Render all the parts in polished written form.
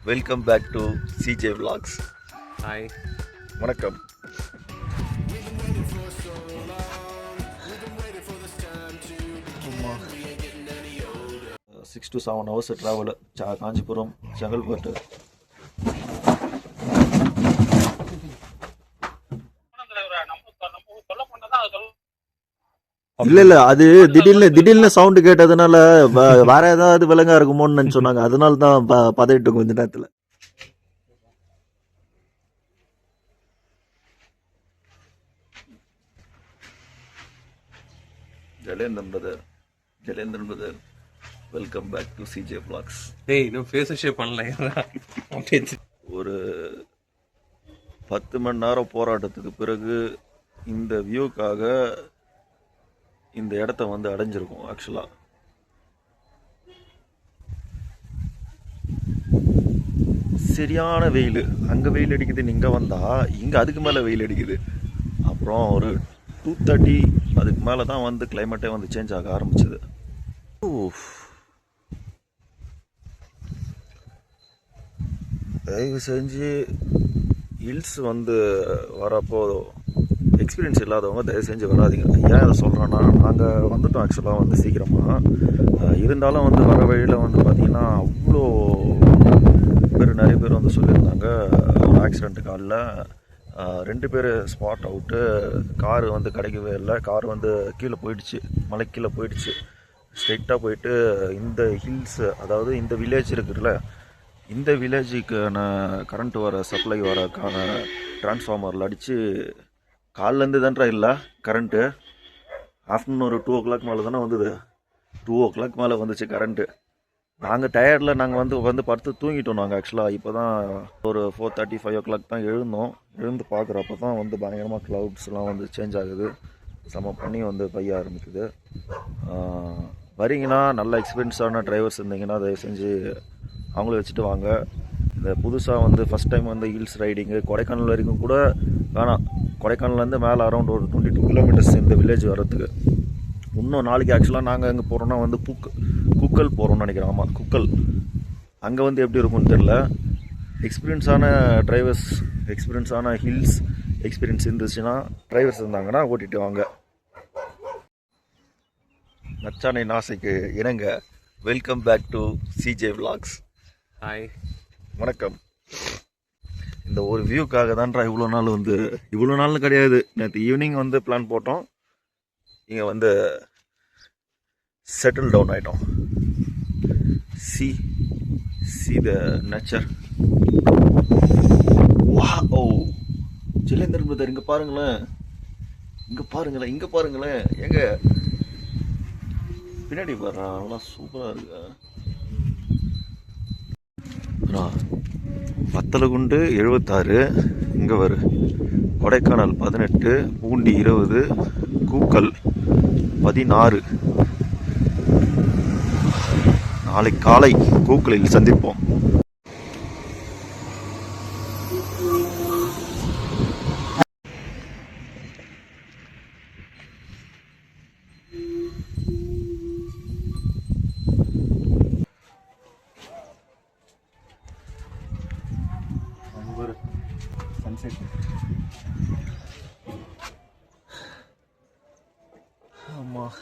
Welcome back to CJ vlogs. Hi, வணக்கம். Six to 7 hours travel Kanchipuram Chengalpattu. இல்ல அது திடீர்னு சவுண்ட் கேட்டதுனால வேற ஏதாவது விலங்கா இருக்குமோன்னு சொன்னாங்க. அதனால தான் பதவிட்டு கொஞ்ச நேரத்துல. Jalendran brother welcome back to CJ vlogs. டேய் இன்னும் ஃபேஸ் ஷேப் பண்ணல. ஒரு 10 மணி நேரம் போராட்டத்துக்கு பிறகு இந்த வியூக்காக இந்த இடத்த வந்து அடைஞ்சிருக்கும். ஆக்சுவலா சரியான வெயில். அங்கே வெயில் அடிக்குது, இங்கே வந்தா இங்கே அதுக்கு மேலே வெயில் அடிக்குது. அப்புறம் ஒரு 2:30 அதுக்கு மேலே தான் வந்து கிளைமேட்டே வந்து சேஞ்ச் ஆக ஆரம்பிச்சது. தயவு செஞ்சு ஹில்ஸ் வந்து வரப்போ எக்ஸ்பீரியன்ஸ் இல்லாதவங்க தயவு செஞ்சு வராதிங்க. ஏன் அதை சொல்கிறேன்னா, நாங்கள் வந்துட்டோம் ஆக்சுவலாக வந்து சீக்கிரமாக. இருந்தாலும் வந்து வர வழியில் வந்து பார்த்திங்கன்னா அவ்வளோ நிறைய பேர் வந்து சொல்லியிருந்தாங்க ஆக்சிடென்ட் காலில் 2 பேர் ஸ்பாட் அவுட்டு. காரு வந்து கிடைக்கவே இல்லை. கார் வந்து கீழே போயிடுச்சு, மலைக்கு கீழே போயிடுச்சு. ஸ்ட்ரெயிட்டாக போயிட்டு இந்த ஹில்ஸ், அதாவது இந்த வில்லேஜ் இருக்குதுல்ல, இந்த வில்லேஜுக்கான கரண்ட் வர சப்ளை வரக்கான டிரான்ஸ்ஃபார்மரில் அடித்து காலிலேருந்து தான்டா இல்லை கரண்ட்டு. ஆஃப்டர்நூன் ஒரு 2 o'clock மேலே தானே வந்தது. 2 o'clock மேலே வந்துச்சு கரண்ட்டு. நாங்கள் டயர்டில் நாங்கள் வந்து படுத்து தூங்கிட்டோம். நாங்கள் ஆக்சுவலாக இப்போ தான் ஒரு 4:30 5 o'clock தான் எழுந்து பார்க்குறப்ப தான் வந்து பயங்கரமாக க்ளவுட்ஸ்லாம் வந்து சேஞ்ச் ஆகுது. செம பண்ணி வந்து பெய்ய ஆரம்பிக்குது. வரீங்கன்னா நல்ல எக்ஸ்பீரியன்ஸான டிரைவர்ஸ் இருந்தீங்கன்னா தயவு செஞ்சு அவங்கள வச்சுட்டு வாங்க. இந்த புதுசாக வந்து ஃபஸ்ட் டைம் வந்து ஹில்ஸ் ரைடிங்கு கொடைக்கானல் வரைக்கும் கூட வேணாம். கொடைக்கானல்லேருந்து மேலே அரௌண்ட் ஒரு 22 kilometers இந்த வில்லேஜ் வர்றதுக்கு. இன்னும் நாளைக்கு ஆக்சுவலாக நாங்கள் எங்கே போகிறோன்னா வந்து குக்கல் போகிறோம்னு நினைக்கிறேன். ஆமாம், குக்கல். அங்கே வந்து எப்படி இருக்கும்னு தெரில. எக்ஸ்பீரியன்ஸான டிரைவர்ஸ், எக்ஸ்பீரியன்ஸான ஹில்ஸ் எக்ஸ்பீரியன்ஸ் இருந்துச்சுன்னா டிரைவர்ஸ் இருந்தாங்கன்னா ஓட்டிட்டு வாங்க. நச்சானை நாசைக்கு இணங்க welcome back to CJ vlogs. Hi, வணக்கம். இந்த ஒரு வியூக்காக தான்டா இவ்வளோ நாள்னு கிடையாது. நேற்று ஈவினிங் வந்து பிளான் போட்டோம். இங்கே வந்து செட்டில் டவுன் ஆகிட்டோம். See the nature. வா ஓ ஜலேந்திரன் பிரதர், இங்கே பாருங்களேன். எங்க பின்னாடி பாரு, நல்லா சூப்பராக இருக்கு. வத்தலகுண்டு 76, இங்கே வரு கொடைக்கானல் 18, பூண்டி 20, கூக்கல் 16. நாளை காலை கூக்கலில் சந்திப்போம். சன்செட். ஆமாம்,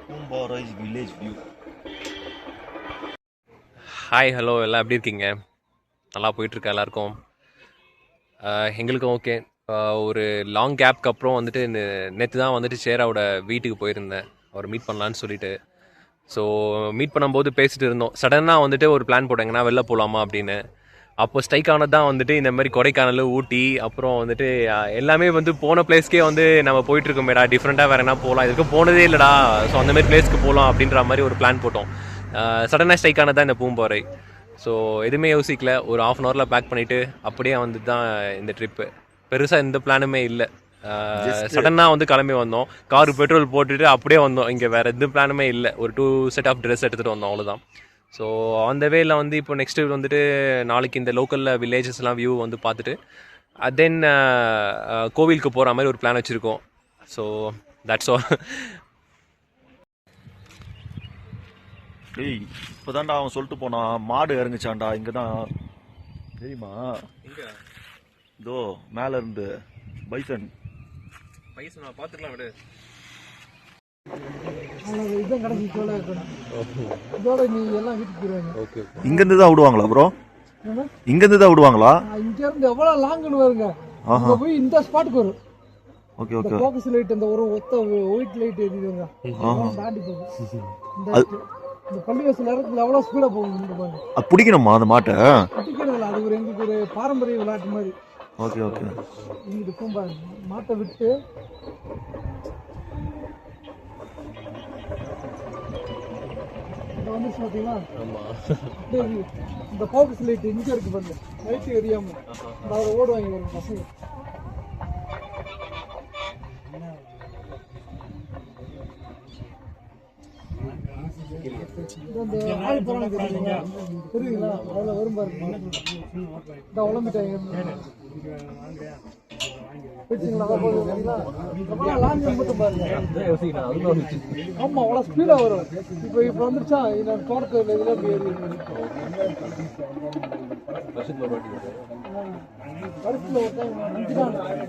பூம்பாராய்ஸ் வில்லேஜ் வியூ. ஹாய், ஹலோ, எல்லாம் எப்படி இருக்கீங்க? நல்லா போயிட்டுருக்கா எல்லாருக்கும்? எங்களுக்கும் ஓகே. ஒரு லாங் கேப்க்கு அப்புறம் வந்துட்டு நேற்று தான் வந்துட்டு சேராவோட வீட்டுக்கு போயிருந்தேன், அவர் மீட் பண்ணலான்னு சொல்லிட்டு. ஸோ மீட் பண்ணும்போது பேசிட்டு இருந்தோம். சடனாக வந்துட்டு ஒரு பிளான் போட்டாங்கன்னா வெளில போகலாமா அப்படின்னு. அப்போ ஸ்ட்ரைக் ஆனது தான் வந்துட்டு இந்த மாதிரி கொடைக்கானல், ஊட்டி, அப்புறம் வந்துட்டு எல்லாமே வந்து போன பிளேஸ்க்கே வந்து நம்ம போயிட்டுருக்கோமேடா, டிஃப்ரெண்ட்டாக வேறு என்ன போகலாம், இதுக்கு போனதே இல்லைடா, ஸோ அந்தமாதிரி பிளேஸ்க்கு போகலாம் அப்படின்ற மாதிரி ஒரு பிளான் போட்டோம். சடனாக ஸ்ட்ரைக் ஆனது தான் இந்த பூம்பாறை. ஸோ எதுவுமே யோசிக்கல, ஒரு 1/2 hour பேக் பண்ணிவிட்டு அப்படியே வந்து தான் இந்த ட்ரிப்பு. பெருசாக எந்த பிளானுமே இல்லை. சடனாக வந்து கிளம்பி வந்தோம். காரு பெட்ரோல் போட்டுட்டு அப்படியே வந்தோம். இங்கே வேறு எந்த பிளானுமே இல்லை. ஒரு 2 set ஆஃப் ட்ரெஸ் எடுத்துகிட்டு வந்தோம், அவ்வளோதான். ஸோ அந்த வேல வந்து இப்போ நெக்ஸ்ட்டு வந்துட்டு நாளைக்கு இந்த லோக்கலில் வில்லேஜஸ்லாம் வியூ வந்து பார்த்துட்டு தென் கோவிலுக்கு போகிற மாதிரி ஒரு பிளான் வச்சுருக்கோம். So that's all. டேய் இப்போதான்டா அவன் சொல்லிட்டு போனான், மாடு இறங்குச்சான்டா இங்கே தான், தெரியுமா? இதோ மேலே இருந்து பைசன். பைசன் நான் பார்த்துக்கலாம் விடு. இங்கேருந்து தான் விடுவாங்களா ப்ரோ? இங்கேருந்து தான் விடுவாங்களா? இங்கேருந்து எவ்வளோ லாங்குன்னு வருங்க. அங்கே போய் இந்த ஸ்பாட்டுக்கு வரும். Okay okay. ஃபோக்கஸ் லைட் இந்த ஒரு ஒத்த ஒயிட் லைட் எரியுதுங்க, தாண்டி போகும். இந்த பள்ளிவாசல் நேரத்தில் எவ்வளோ ஸ்பீடாக போகும் இந்த பாருங்க. அது பிடிக்கணுமா அந்த மாட்டை? பிடிக்கிறதில்ல, அது ஒரு எங்களுக்கு ஒரு பாரம்பரிய விளையாட்டு மாதிரி. Okay okay. இங்கிட்டு பூம்பாங்க மாட்டை விட்டு வந்துச்சு பார்த்தீங்களா? அப்படியே இந்த ஃபோக்கஸ் லைட் இங்கே இருக்கு பாருங்க, லைட்டு எரியாம அதை ஓடுவாங்க ஒரு பசங்க. இந்த ஆழ்புறம் தெரியுங்களா? அதில் வரும் பாருங்க, இந்த உழம்பிட்டாங்க. ஆமா அவ்வளோ ஸ்பீடா வரும். இப்போ வந்துருச்சா தோட்டத்தில் இதில் அப்படி ஏறி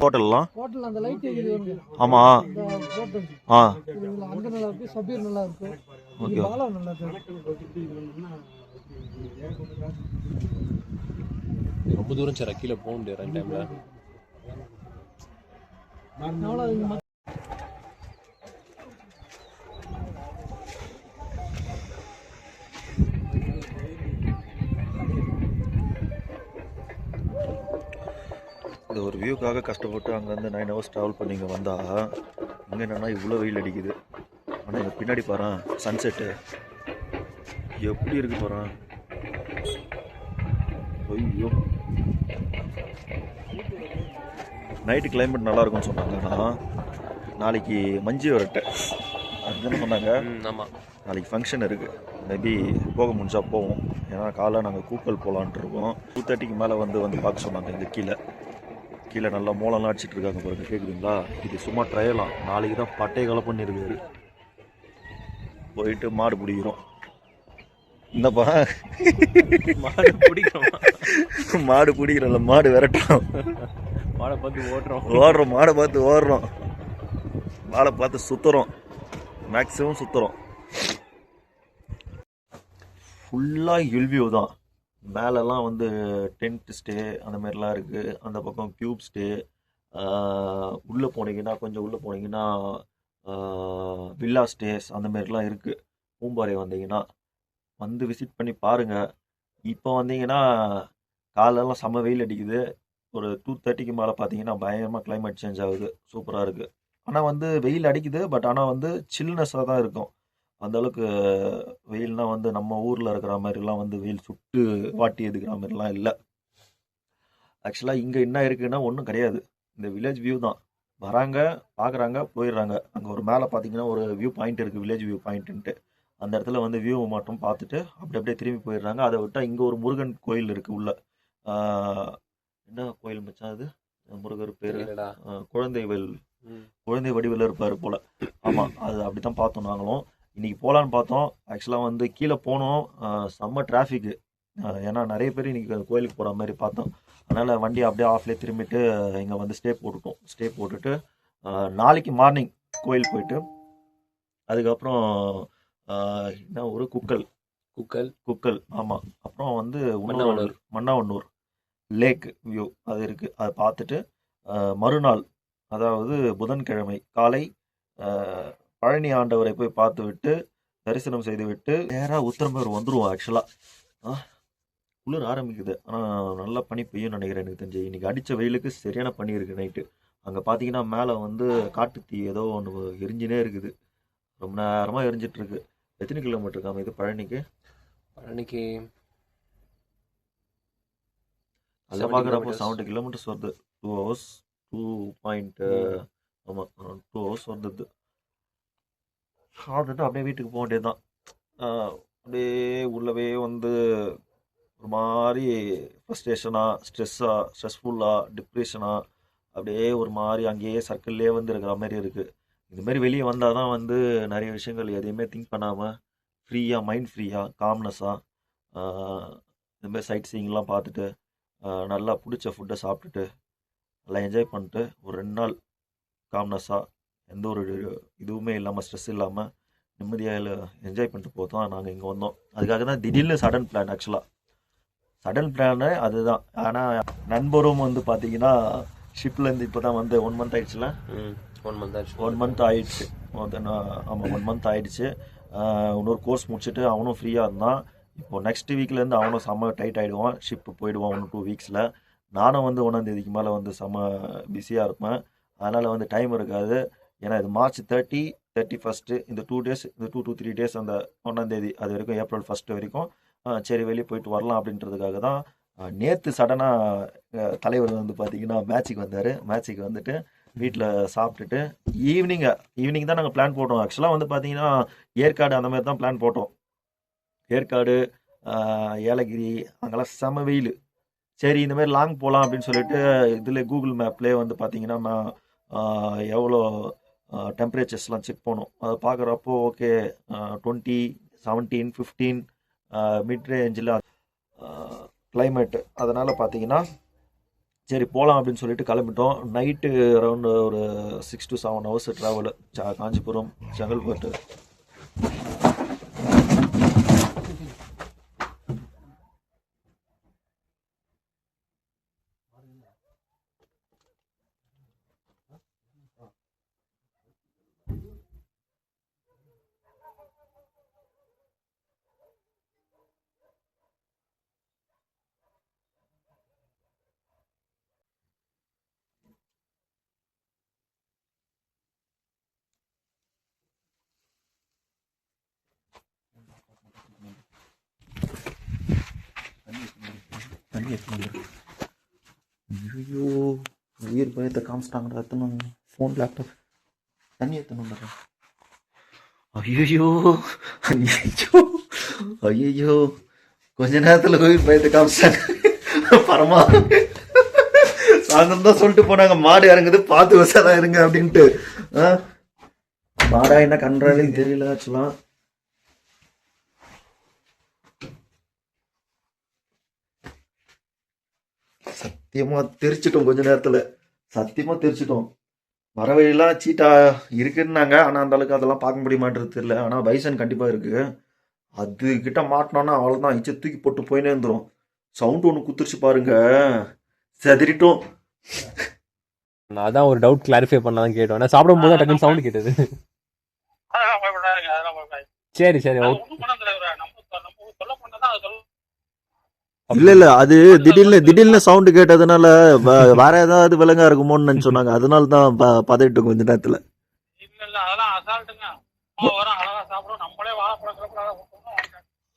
ஹோட்டல்லாம் ஹோட்டல் அந்த லைட் எரியுது. ஆமா. ஹோட்டல் ஆ அங்கே நல்லா இருக்கு, சபீர் நல்லா இருக்கு, ஓகே. பாலா நல்லா இருக்கு. ரொம்ப தூரம் சார் கீழே போக முடியாது ரெண்டு டைமில். இந்த ஒரு வியூக்காக கஷ்டப்பட்டு அங்கேருந்து 9 hours ட்ராவல் பண்ணி இங்கே வந்தால் இங்கே என்னென்னா இவ்வளோ வெயில் அடிக்குது. ஆனால் இங்கே பின்னாடி பாறேன் சன்செட்டு எப்படி இருக்கு பாறேன். ஐயோ நைட்டு கிளைமேட் நல்லா இருக்கும்னு சொன்னாங்க. ஆனால் நாளைக்கு மஞ்சு வரட்டை அதுன்னு சொன்னாங்க. ஆமாம், நாளைக்கு ஃபங்க்ஷன் இருக்குது, மேபி போக முடிஞ்சா போவோம். ஏன்னா காலை நாங்கள் கூக்கல் போகலான்ட்டு இருக்கோம். 2:30க்கு மேலே வந்து பார்க்க சொன்னாங்க. இங்கே கீழே நல்லா மூலம்லாம் அடிச்சிட்டு இருக்காங்க பாருங்க, கேட்குதுங்களா? இது சும்மா ட்ரையலாம். நாளைக்கு தான் பட்டையை கலை பண்ணியிருக்காரு. போயிட்டு மாடு பிடிக்கிறோம். என்னப்பா மாடு பிடிக்கிறோம்? மாடு பிடிக்கிறோம்ல, மாடு விரட்டுறோம், மாடை பார்த்து ஓடுறோம், மாடை பார்த்து ஓடுறோம், மாடை பார்த்து சுற்றுறோம், மேக்ஸிமம் சுற்றுறோம். ஃபுல்லாக ஹில்வியூ தான். மேலெல்லாம் வந்து டென்ட் ஸ்டே அந்த மாதிரிலாம் இருக்குது. அந்த பக்கம் க்யூப் ஸ்டே. உள்ளே போனீங்கன்னா கொஞ்சம் உள்ளே போனீங்கன்னா வில்லா ஸ்டேஸ் அந்த மாதிரிலாம் இருக்குது. பூம்பாறை வந்தீங்கன்னா வந்து விசிட் பண்ணி பாருங்கள். இப்போ வந்தீங்கன்னா காலெல்லாம் செம்ம வெயில் அடிக்குது. ஒரு 2:30க்கு மேலே பார்த்தீங்கன்னா பயங்கரமாக கிளைமேட் சேஞ்ச் ஆகுது, சூப்பராக இருக்குது. ஆனால் வந்து வெயில் அடிக்குது, பட் ஆனால் வந்து சில்னஸாக தான் இருக்கும். அந்தளவுக்கு வெயில்னால் வந்து நம்ம ஊரில் இருக்கிற மாதிரிலாம் வந்து வெயில் சுட்டு வாட்டி எடுக்கிற மாதிரிலாம் இல்லை. ஆக்சுவலாக இங்கே என்ன இருக்குன்னா ஒன்றும் கிடையாது. இந்த வில்லேஜ் வியூ தான். வராங்க, பார்க்குறாங்க, போயிடுறாங்க. அங்கே ஒரு மேலே பார்த்தீங்கன்னா ஒரு வியூ பாயிண்ட் இருக்குது, வில்லேஜ் வியூ பாயிண்ட்டுன்ட்டு. அந்த இடத்துல வந்து வியூ மட்டும் பார்த்துட்டு அப்படியே திரும்பி போயிடுறாங்க. அதை விட்டால் இங்கே ஒரு முருகன் கோயில் இருக்குது உள்ள. என்ன கோயில் மச்சான் அது? முருகர் பேர் குழந்தை வடிவில் இருப்பார் போல். ஆமாம், அது அப்படி தான் பார்த்தோம் நாங்களும். இன்றைக்கி போகலான்னு பார்த்தோம். ஆக்சுவலாக வந்து கீழே போனோம், செம்ம டிராஃபிக்கு. ஏன்னா நிறைய பேர் இன்றைக்கி கோயிலுக்கு போகிற மாதிரி பார்த்தோம். அதனால் வண்டி அப்படியே ஆஃப்லேயே திரும்பிட்டு இங்கே வந்து ஸ்டே போட்டுட்டு நாளைக்கு மார்னிங் கோயில் போயிட்டு அதுக்கப்புறம் என்ன ஒரு குக்கல் ஆமாம். அப்புறம் வந்து மன்னாவண்ணூர் லேக் வியூ அது இருக்குது. அதை பார்த்துட்டு மறுநாள் அதாவது புதன்கிழமை காலை பழனி ஆண்டவரை போய் பார்த்து விட்டு தரிசனம் செய்து விட்டு நேராக உத்தரமேரூர் வந்துடுவோம். ஆக்சுவலாக குளிர் ஆரம்பிக்குது, ஆனால் நல்லா பனி பெய்யும் நினைக்கிறேன். எனக்கு தெரிஞ்சு இன்றைக்கி அடித்த வெயிலுக்கு சரியான பனி இருக்குது நைட்டு. அங்கே பார்த்தீங்கன்னா மேலே வந்து காட்டுத்தீ ஏதோ ஒன்று எரிஞ்சினே இருக்குது, ரொம்ப நேரமாக எரிஞ்சிட்ருக்கு. எத்தனை கிலோமீட்டர் இருக்காம இது பழனிக்கு? அதில் பார்க்குறப்போ 70 கிலோமீட்டர்ஸ் வருது. 2 hours 2. ஆமாம் 2 hours வந்துடுது. சாப்பிட்டுட்டு அப்படியே வீட்டுக்கு போக வேண்டியது தான். அப்படியே உள்ளவே வந்து ஒரு மாதிரி ஃப்ரஸ்ட்ரேஷனாக, ஸ்ட்ரெஸ்ஃபுல்லாக, டிப்ரெஷனாக அப்படியே ஒரு மாதிரி அங்கேயே சர்க்கிள்லேயே வந்து இருக்கிற மாதிரி இருக்குது. இதுமாரி வெளியே வந்தால் தான் வந்து நிறைய விஷயங்கள் எதையுமே திங்க் பண்ணாமல் ஃப்ரீயாக, மைண்ட் ஃப்ரீயாக, காம்னஸாக இதுமாரி சைட் சீயிங்லாம் பார்த்துட்டு நல்லா பிடிச்ச ஃபுட்டை சாப்பிட்டுட்டு நல்லா என்ஜாய் பண்ணிட்டு ஒரு 2 நாள் காம்னஸாக எந்த ஒரு இதுவுமே இல்லாமல், ஸ்ட்ரெஸ் இல்லாமல் நிம்மதியாக என்ஜாய் பண்ணிட்டு போதும் நாங்கள் இங்கே வந்தோம். அதுக்காக தான் திடீர்னு சடன் பிளான். ஆக்சுவலாக சடன் பிளானு அதுதான். ஆனால் நண்பரும் வந்து பார்த்தீங்கன்னா ஷிப்லேருந்து இப்போ தான் வந்து 1 மந்த் ஆயிடுச்சுல. 1 மந்த் ஆச்சு. 1 மந்த் ஆயிடுச்சு. ஆமாம் 1 மந்த் ஆயிடுச்சு. இன்னொரு கோர்ஸ் முடிச்சுட்டு அவனும் ஃப்ரீயாக இருந்தான். இப்போது நெக்ஸ்ட் வீக்லேருந்து அவனும் செம்ம டைட் ஆகிடுவான். ஷிப்பு போயிடுவான் 1-2 வீக்ஸில். நானும் வந்து 1ஆம் தேதிக்கு மேலே வந்து செம்ம பிஸியாக இருப்பேன். அதனால் வந்து டைம் இருக்காது. ஏன்னா இது மார்ச் 30, 31 இந்த 2 டேஸ், இந்த 2 to 3 டேஸ் அந்த 1ஆம் தேதி அது வரைக்கும், ஏப்ரல் 1 வரைக்கும் சரி வெளியே போயிட்டு வரலாம் அப்படின்றதுக்காக தான். நேற்று சடனாக தலைவர் வந்து பார்த்தீங்கன்னா மேட்சுக்கு வந்தார். மேட்சுக்கு வந்துட்டு வீட்டில் சாப்பிட்டுட்டு ஈவினிங் தான் நாங்கள் பிளான் போட்டோம். ஆக்சுவலாக வந்து பார்த்தீங்கன்னா ஏற்காடு அந்த மாதிரி தான் பிளான் போட்டோம். ஏற்காடு, ஏலகிரி அங்கெல்லாம் செம வெயில். சரி இந்த மாதிரி லாங் போகலாம் அப்படின்னு சொல்லிட்டு இதில் கூகுள் மேப்லேயே வந்து பார்த்தீங்கன்னா எவ்வளோ டெம்பரேச்சர்ஸ்லாம் செக் பண்ணோம். அதை பார்க்குறப்போ ஓகே 20, 17, 15 மிட் ரேஞ்சில் கிளைமேட்டு. அதனால் பார்த்தீங்கன்னா சரி போகலாம் அப்படின்னு சொல்லிட்டு கிளம்பிட்டோம். நைட்டு அரௌண்டு ஒரு 6 to 7 hours travel Kanchipuram, Chengalpattu. தண்ணி ஐயோ உயிர் பயத்தை காமிச்சிட்டாங்கடா. எத்தனும் ஃபோன், லேப்டாப் தண்ணி எத்தணும். ஐயோ ஐயோ கொஞ்ச நேரத்தில் உயிர் பயத்தை காமிச்சிட்டாங்க. பரமா சாயந்தரம் தான் சொல்லிட்டு போனாங்க மாடு இறங்குது பார்த்து விசாரம் இருங்க அப்படின்ட்டு. மாடா என்ன கண்றாலும் தெரியல. ஆக்சுவலா சத்தியமா தெரிச்சிட்டோம். கொஞ்ச நேரத்துல சத்தியமா தெரிச்சிட்டோம். வர வழியெல்லாம் சீட்டா இருக்குன்னாங்க. ஆனா அந்த அளவுக்கு அதெல்லாம் பார்க்க முடியுமான்றது தெரியல. ஆனா பைசன் கண்டிப்பா இருக்கு. அது கிட்ட மாட்டினோன்னா அவ்வளவுதான், இச்சை தூக்கி போட்டு போயினே இருந்துரும். சவுண்ட் ஒன்று குத்துருச்சு பாருங்க, செதறிட்டோம். நான் அதான் ஒரு டவுட் கிளாரிஃபை பண்ணலாம் கேட்டோம். நான் சாப்பிடும் போது டக்குன்னு சவுண்ட் கேட்டது. சரி சரி ஓகே. இல்ல அது திடீர்னு சவுண்ட் கேட்டதுனால வேற ஏதாவது விலங்கா இருக்குமோன்னு சொன்னாங்க. அதனால தான் பதவிட்டு கொஞ்ச நேரத்துல.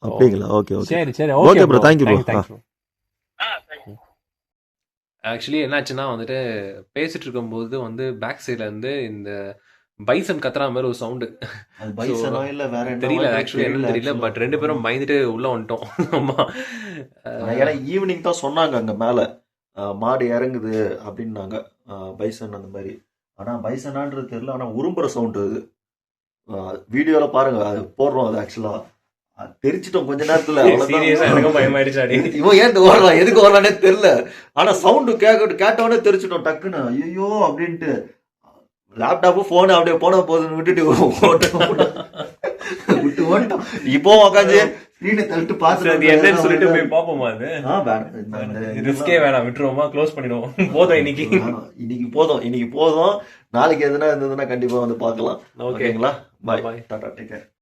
அப்படிங்களா? ஓகே ஓகே சரி சரி okay bro, thank you bro. Actually என்னாச்சுன்னா வந்துட்டு பேசிட்டு இருக்கும்போது வந்து பேக் சைட்ல இருந்து இந்த பைசன் கத்துற மாதிரி ஒரு சவுண்டு தெரியல. ஆக்சுவலி என்னன்னு தெரியல. பட் 2 பேரும் பயந்துட்டு உள்ள வந்துட்டோம். ஆமா, ஏன்னா ஈவினிங் தான் சொன்னாங்க அங்க மேல மாடு இறங்குது அப்படின்னாங்க, பைசன் அந்த மாதிரி. ஆனா பைசனான்றது தெரியல. ஆனா உரும்புற சவுண்ட் அது. வீடியோல பாருங்க, அது போடுறோம். அது ஆக்சுவலா தெரிச்சிட்டோம் கொஞ்ச நேரத்துல. இவன் ஏன் ஓடலாம், எதுக்கு ஓடலானே தெரியல. ஆனா சவுண்டு கேட்டவொடனே தெரிச்சிட்டோம் டக்குன்னு. ஐயோ அப்படின்ட்டு லேப்டாப்பு போனு அப்படியே போன போதுன்னு விட்டுட்டு ஓட்டோம். இப்போ உட்காந்து ஸ்கிரீனை தள்ளிட்டு பார்த்து என்னன்னு சொல்லிட்டு போய் பாப்போமா? அது ரிஸ்கே வேணாம், விட்டுருவோமா, க்ளோஸ் பண்ணிடுவோம். போதும் இன்னைக்கு போதும். நாளைக்கு எதுனா இருந்ததுன்னா கண்டிப்பா வந்து பார்க்கலாம். ஓகேங்களா? பாய், டாடா, டேக் கேர்.